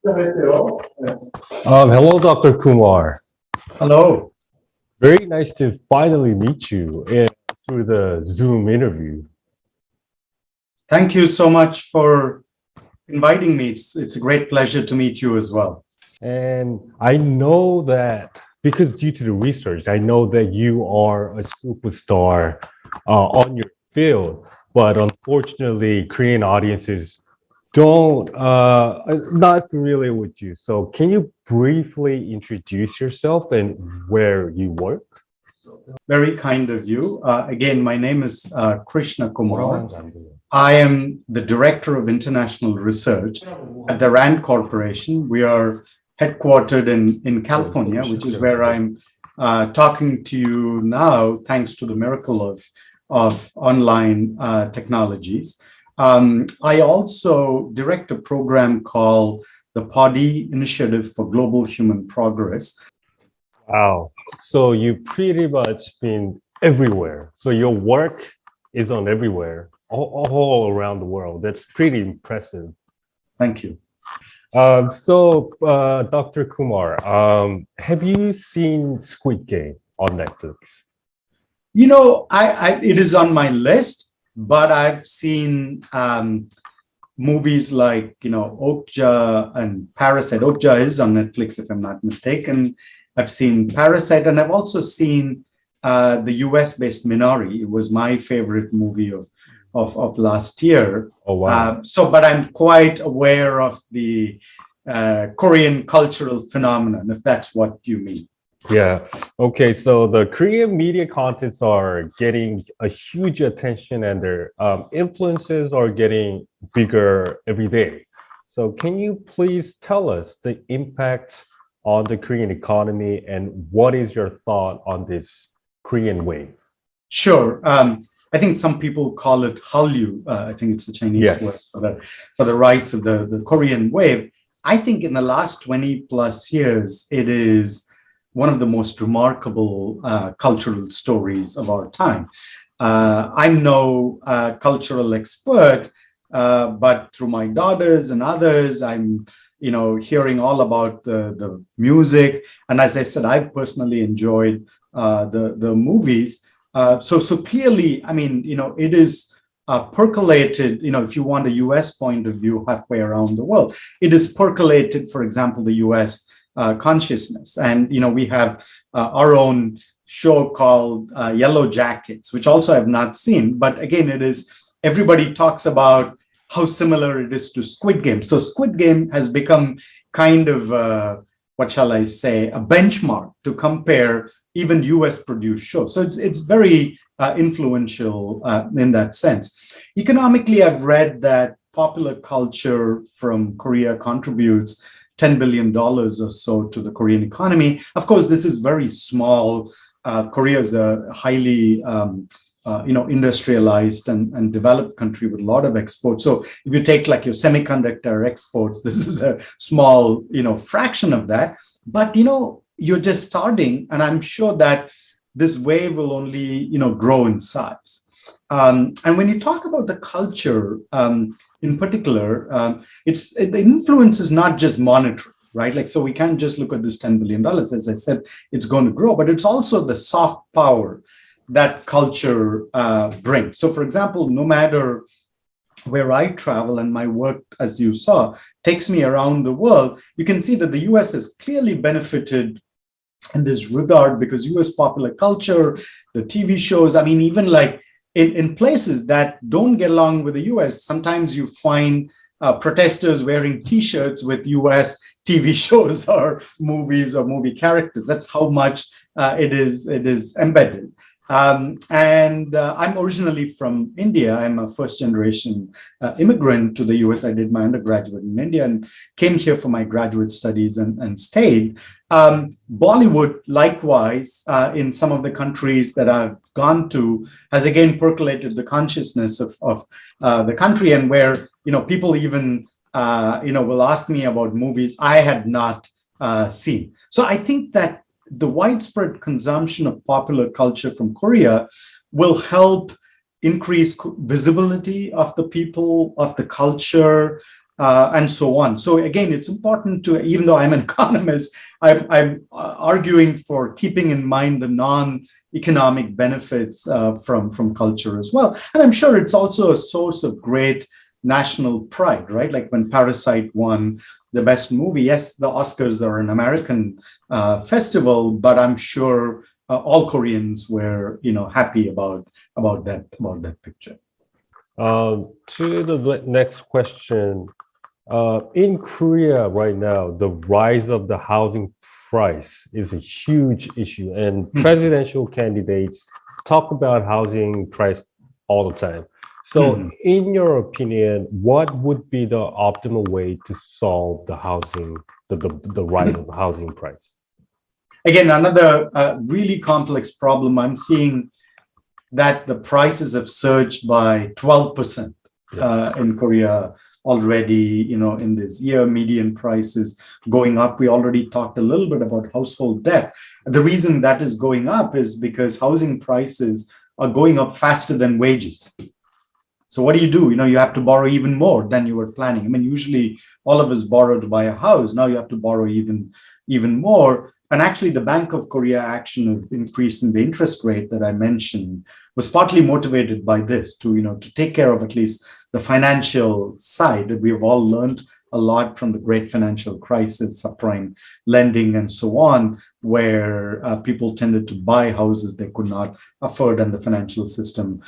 Hello, Dr. Kumar. Hello. Very nice to finally meet you through the Zoom interview. Thank you so much for inviting me. It's a great pleasure to meet you as well. And I know that because due to the research, I know that you are a superstar on your field, but unfortunately, Korean audiences don't not familiar with you. So can you briefly introduce yourself and where you work? Very kind of you. Again, my name is Krishna Kumar. I am the Director of International Research at the RAND Corporation. We are headquartered in California, which is where I'm talking to you now, thanks to the miracle of online technologies. I also direct a program called the PODI Initiative for Global Human Progress. Wow. So you've pretty much been everywhere. So your work is on everywhere, all around the world. That's pretty impressive. Thank you. Dr. Kumar, have you seen Squid Game on Netflix? You know, it is on my list, but I've seen movies like, Okja and Parasite. Okja is on Netflix, if I'm not mistaken. I've seen Parasite, and I've also seen the US-based Minari. It was my favorite movie of last year. Oh, wow. But I'm quite aware of the Korean cultural phenomenon, if that's what you mean. Yeah. Okay. So the Korean media contents are getting a huge attention, and their influences are getting bigger every day. So can you please tell us the impact on the Korean economy and what is your thought on this Korean wave? Sure. I think some people call it Hallyu. I think it's a Chinese word for the rise of the Korean wave. I think in the last 20 plus years, it is one of the most remarkable cultural stories of our time. I'm no cultural expert, but through my daughters and others, I'm hearing all about the music. And as I said, I've personally enjoyed the movies. So clearly, I mean, it is percolated, if you want a US point of view, halfway around the world. It is percolated, for example, the US consciousness. And, we have our own show called Yellow Jackets, which also I have not seen. But again, everybody talks about how similar it is to Squid Game. So Squid Game has become kind of, what shall I say, a benchmark to compare even US produced shows. So it's very influential in that sense. Economically, I've read that popular culture from Korea contributes $10 billion or so to the Korean economy. Of course, this is very small. Korea is a highly industrialized and developed country with a lot of exports. So if you take like your semiconductor exports, this is a small, fraction of that. But, you're just starting, and I'm sure that this wave will only, grow in size. And when you talk about the culture in particular, the influence is not just monetary, right? Like, so we can't just look at this $10 billion. As I said, it's going to grow, but it's also the soft power that culture brings. So, for example, no matter where I travel, and my work, as you saw, takes me around the world, you can see that the US has clearly benefited in this regard because US popular culture, the TV shows, I mean, even like in places that don't get along with the US, sometimes you find protesters wearing T-shirts with US TV shows or movies or movie characters. That's how much it is embedded. I'm originally from India. I'm a first-generation immigrant to the US. I did my undergraduate in India and came here for my graduate studies and stayed. Bollywood, likewise, in some of the countries that I've gone to, has again percolated the consciousness of the country, and where people even will ask me about movies I had not seen. So I think that the widespread consumption of popular culture from Korea will help increase visibility of the people, of the culture, and so on. So again, it's important to, even though I'm an economist, I'm arguing for keeping in mind the non-economic benefits from culture as well. And I'm sure it's also a source of great national pride, right? Like when Parasite won the best movie, yes, the Oscars are an American festival, but I'm sure all Koreans were, happy about that picture. To the next question, in Korea right now, the rise of the housing price is a huge issue, and presidential candidates talk about housing price all the time. So, in your opinion, what would be the optimal way to solve the rise of housing price? Again, another really complex problem. I'm seeing that the prices have surged by 12% in Korea already, in this year, median prices going up. We already talked a little bit about household debt. The reason that is going up is because housing prices are going up faster than wages. So what do? You have to borrow even more than you were planning. I mean, usually all of us borrow to buy a house. Now you have to borrow even more. And actually, the Bank of Korea action of increasing the interest rate that I mentioned was partly motivated by this, to take care of at least the financial side. We have all learned a lot from the great financial crisis, subprime lending, and so on, where people tended to buy houses they could not afford, and the financial system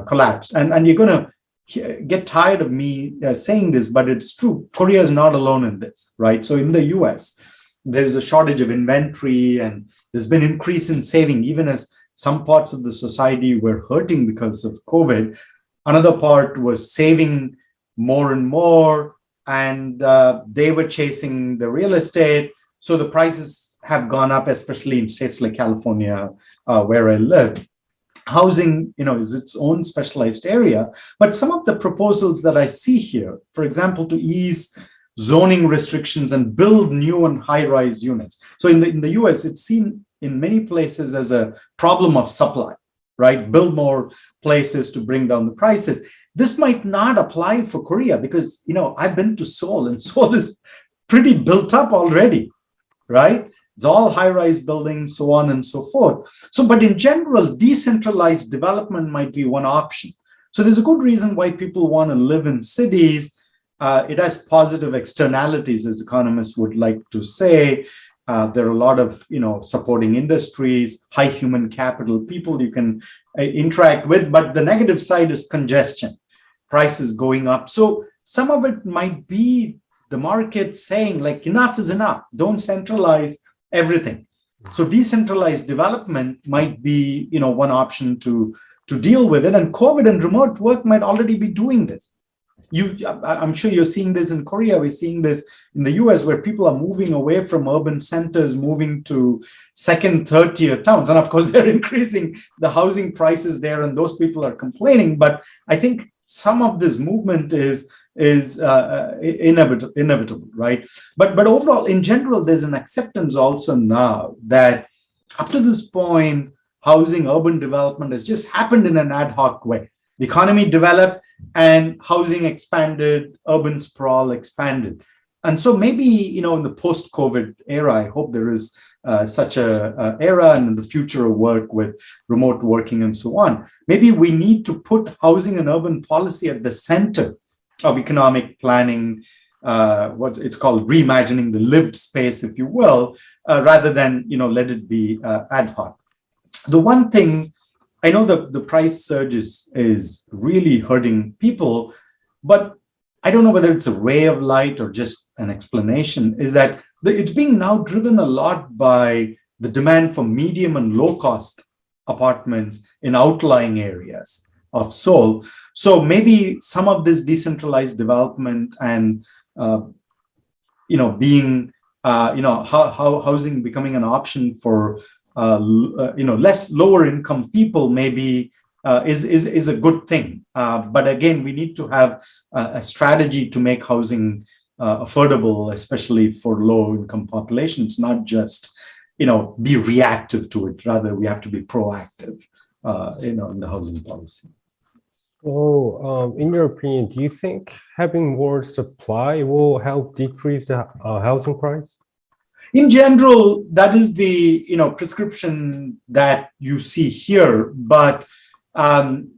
collapsed. And you're going to get tired of me saying this, but it's true. Korea is not alone in this, right? So in the US, there's a shortage of inventory, and there's been increase in saving, even as some parts of the society were hurting because of COVID. Another part was saving more and more, and they were chasing the real estate. So the prices have gone up, especially in states like California, where I live. Housing, is its own specialized area. But some of the proposals that I see here, for example, to ease zoning restrictions and build new and high-rise units. So in the US, it's seen in many places as a problem of supply, right? Build more places to bring down the prices. This might not apply for Korea because, I've been to Seoul, and Seoul is pretty built up already, right? It's all high-rise buildings, so on and so forth. So, but in general, decentralized development might be one option. So there's a good reason why people want to live in cities. It has positive externalities, as economists would like to say. There are a lot of, supporting industries, high human capital, people you can interact with, but the negative side is congestion, prices going up. So some of it might be the market saying, like, enough is enough, don't centralize everything. So decentralized development might be, one option to deal with it. And COVID and remote work might already be doing this. I'm sure you're seeing this in Korea. We're seeing this in the US, where people are moving away from urban centers, moving to second, third tier towns. And of course, they're increasing the housing prices there, and those people are complaining. But I think some of this movement is inevitable, right? But overall, in general, there's an acceptance also now that up to this point, housing, urban development has just happened in an ad hoc way. The economy developed and housing expanded, urban sprawl expanded. And so maybe, in the post-COVID era, I hope there is such a era, and in the future of work with remote working and so on. Maybe we need to put housing and urban policy at the center of economic planning, what it's called reimagining the lived space, if you will, rather than, let it be ad hoc. The one thing, I know the price surge is really hurting people, but I don't know whether it's a ray of light or just an explanation, is that it's being now driven a lot by the demand for medium and low cost apartments in outlying areas of Seoul. So maybe some of this decentralized development and, being, how housing becoming an option for less lower income people maybe is a good thing. But again, we need to have a strategy to make housing affordable, especially for low income populations, not just, be reactive to it. Rather, we have to be proactive, in the housing policy. So, in your opinion, do you think having more supply will help decrease the housing price? In general, that is the prescription that you see here. But in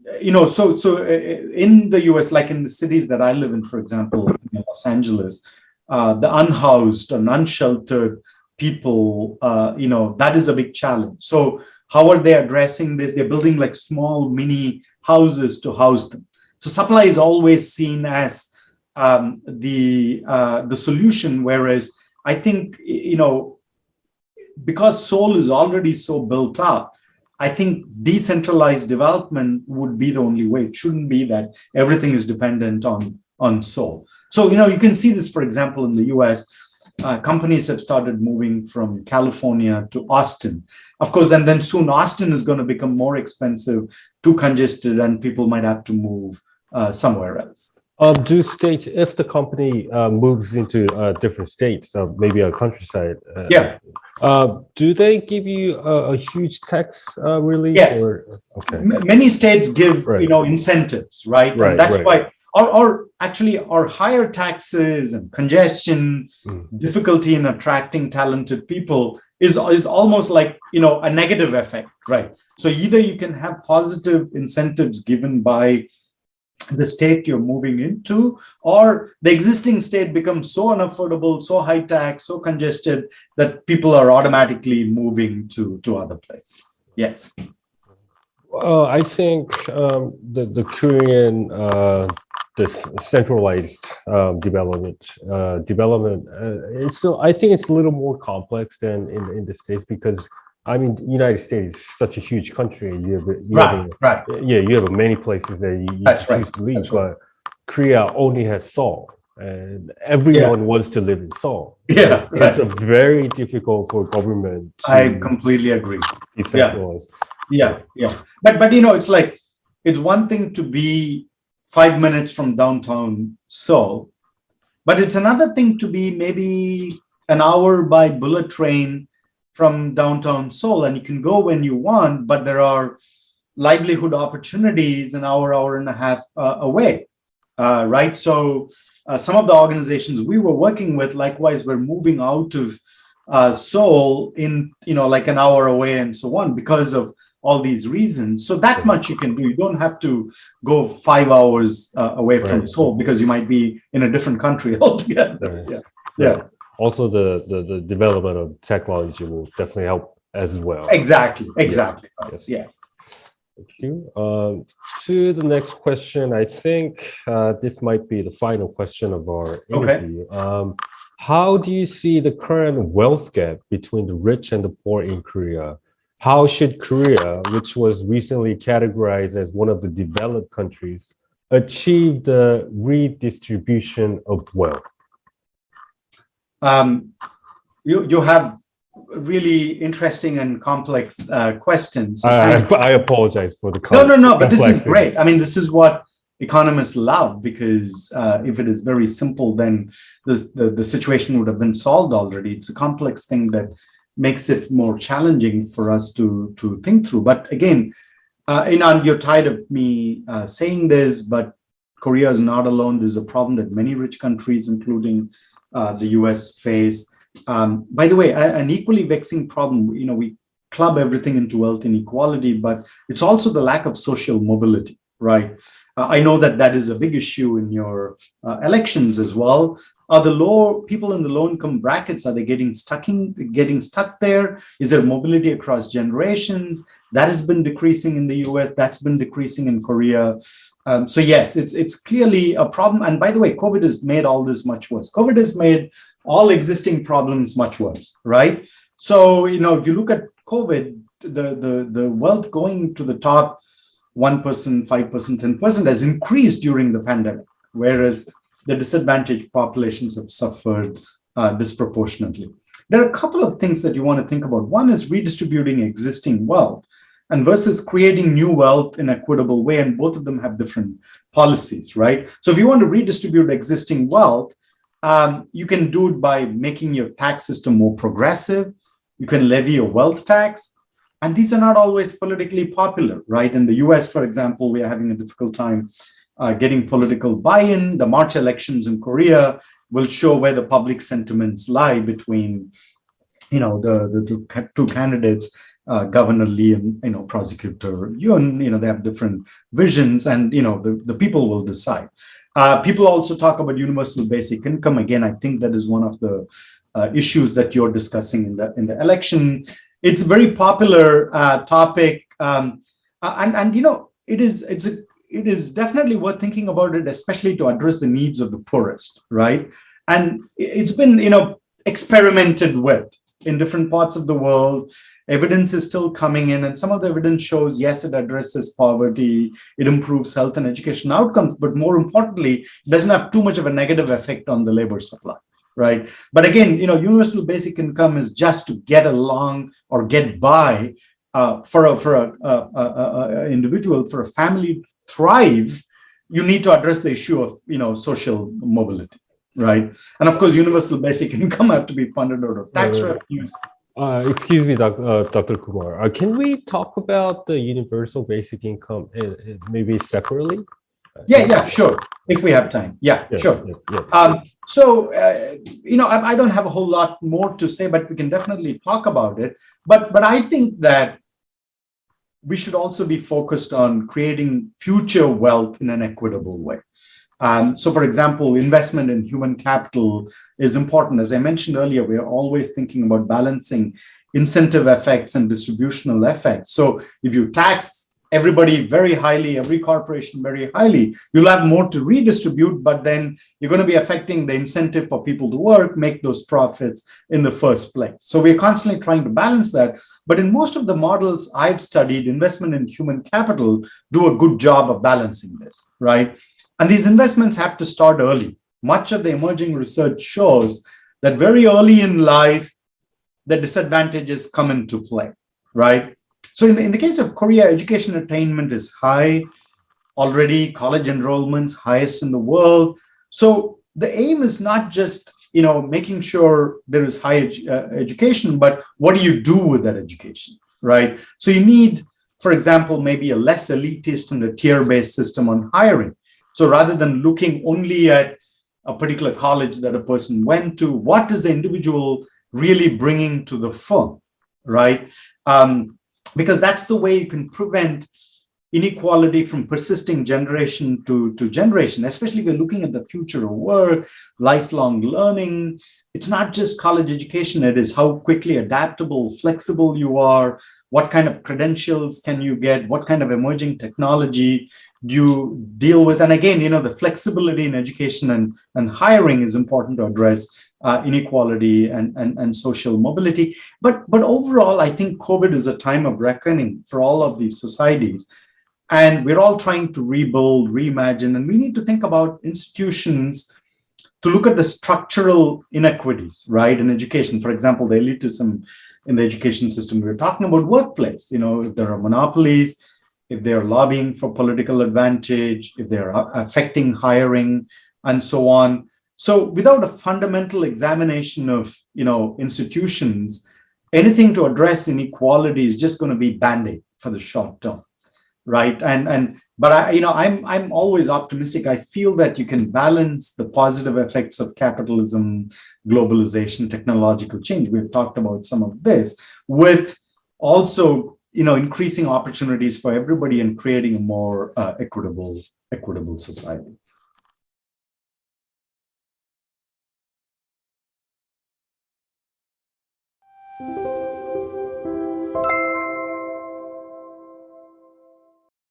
the US, like in the cities that I live in, for example, in Los Angeles, the unhoused and unsheltered people, that is a big challenge. So how are they addressing this? They're building like small mini houses to house them. So supply is always seen as the solution, whereas I think, because Seoul is already so built up, I think decentralized development would be the only way. It shouldn't be that everything is dependent on Seoul. So, you can see this, for example, in the US, companies have started moving from California to Austin. Of course, and then soon Austin is going to become more expensive, too congested, and people might have to move somewhere else. Do states, if the company moves into different states, maybe a countryside, do they give you a huge tax relief? Yes. Okay. Many states give, incentives, right? And that's why, or actually, our higher taxes and congestion, difficulty in attracting talented people is almost like, a negative effect, right? So either you can have positive incentives given by the state you're moving into, or the existing state becomes so unaffordable, so high tax, so congested that people are automatically moving to other places. Yes. I think the Korean this centralized development. I think it's a little more complex than in the States, because I mean, the United States is such a huge country. You have many places that you choose to leave, but Korea only has Seoul, and everyone wants to live in Seoul. It's a very difficult for government to I completely agree. decentralize. But it's like, it's one thing to be 5 minutes from downtown Seoul, but it's another thing to be maybe an hour by bullet train from downtown Seoul, and you can go when you want, but there are livelihood opportunities an hour and a half away, right? So some of the organizations we were working with, likewise, were moving out of Seoul in, like an hour away and so on, because of all these reasons. So that much you can do. You don't have to go 5 hours away from Seoul, because you might be in a different country altogether. Also, the development of technology will definitely help as well. Exactly. Yes. Thank you. To the next question, I think this might be the final question of our interview. How do you see the current wealth gap between the rich and the poor in Korea? How should Korea, which was recently categorized as one of the developed countries, achieve the redistribution of wealth? You have really interesting and complex questions. I apologize for the no, but this is great. I mean, this is what economists love, because if it is very simple, then the situation would have been solved already. It's a complex thing that makes it more challenging for us to think through. But again, you're tired of me saying this, but Korea is not alone. This is a problem that many rich countries, including the US, face. By the way, an equally vexing problem, we club everything into wealth inequality, but it's also the lack of social mobility, right? I know that is a big issue in your elections as well. Are the people in the low income brackets, are they getting stuck there? Is there mobility across generations? That has been decreasing in the US, that's been decreasing in Korea. So yes, it's clearly a problem. And by the way, COVID has made all this much worse. COVID has made all existing problems much worse, right? So, if you look at COVID, the wealth going to the top 1%, 5%, 10% has increased during the pandemic, whereas the disadvantaged populations have suffered disproportionately. There are a couple of things that you want to think about. One is redistributing existing wealth, and versus creating new wealth in an equitable way, and both of them have different policies, right? So if you want to redistribute existing wealth, you can do it by making your tax system more progressive. You can levy a wealth tax. And these are not always politically popular, right? In the US, for example, we are having a difficult time getting political buy-in. The March elections in Korea will show where the public sentiments lie between, the two candidates, Governor Lee and, Prosecutor Yoon. They have different visions, and, the people will decide. People also talk about universal basic income. Again, I think that is one of the issues that you're discussing in the election. It's a very popular topic, and it is definitely worth thinking about it, especially to address the needs of the poorest, right? And it's been, experimented with in different parts of the world. Evidence is still coming in, and some of the evidence shows, yes, it addresses poverty, it improves health and education outcomes, but more importantly, it doesn't have too much of a negative effect on the labor supply, right? But again, universal basic income is just to get along or get by for a individual, for a family thrive. You need to address the issue of, social mobility, right? And of course, universal basic income have to be funded out of tax revenues. Excuse me, Dr. Kumar. Can we talk about the universal basic income maybe separately? Yeah, sure. If we have time. Yeah, sure. Yeah. I don't have a whole lot more to say, but we can definitely talk about it. But I think that we should also be focused on creating future wealth in an equitable way. So, for example, investment in human capital is important. As I mentioned earlier, we are always thinking about balancing incentive effects and distributional effects. So if you tax everybody very highly, every corporation very highly, you'll have more to redistribute, but then you're going to be affecting the incentive for people to work, make those profits in the first place. So we're constantly trying to balance that. But in most of the models I've studied, investment in human capital do a good job of balancing this, right? And these investments have to start early. Much of the emerging research shows that very early in life, the disadvantages come into play, right? So in the case of Korea, education attainment is high already, college enrollments highest in the world. So the aim is not just, making sure there is high education, but what do you do with that education, right? So you need, for example, maybe a less elitist and a tier-based system on hiring. So rather than looking only at a particular college that a person went to, what is the individual really bringing to the firm, right? Because that's the way you can prevent inequality from persisting generation to generation, especially if you're looking at the future of work, lifelong learning. It's not just college education, it is how quickly adaptable, flexible you are, what kind of credentials can you get, what kind of emerging technology do you deal with. And again, the flexibility in education and hiring is important to address inequality and social mobility. But overall, I think COVID is a time of reckoning for all of these societies. And we're all trying to rebuild, reimagine, and we need to think about institutions to look at the structural inequities, right, in education. For example, the elitism in the education system. We're talking about workplace, if there are monopolies, if they're lobbying for political advantage, if they're affecting hiring, and so on. So without a fundamental examination of, institutions, anything to address inequality is just going to be Band-Aid for the short term, right? But I'm always optimistic. I feel that you can balance the positive effects of capitalism, globalization, technological change. We've talked about some of this with also, increasing opportunities for everybody and creating a more equitable society.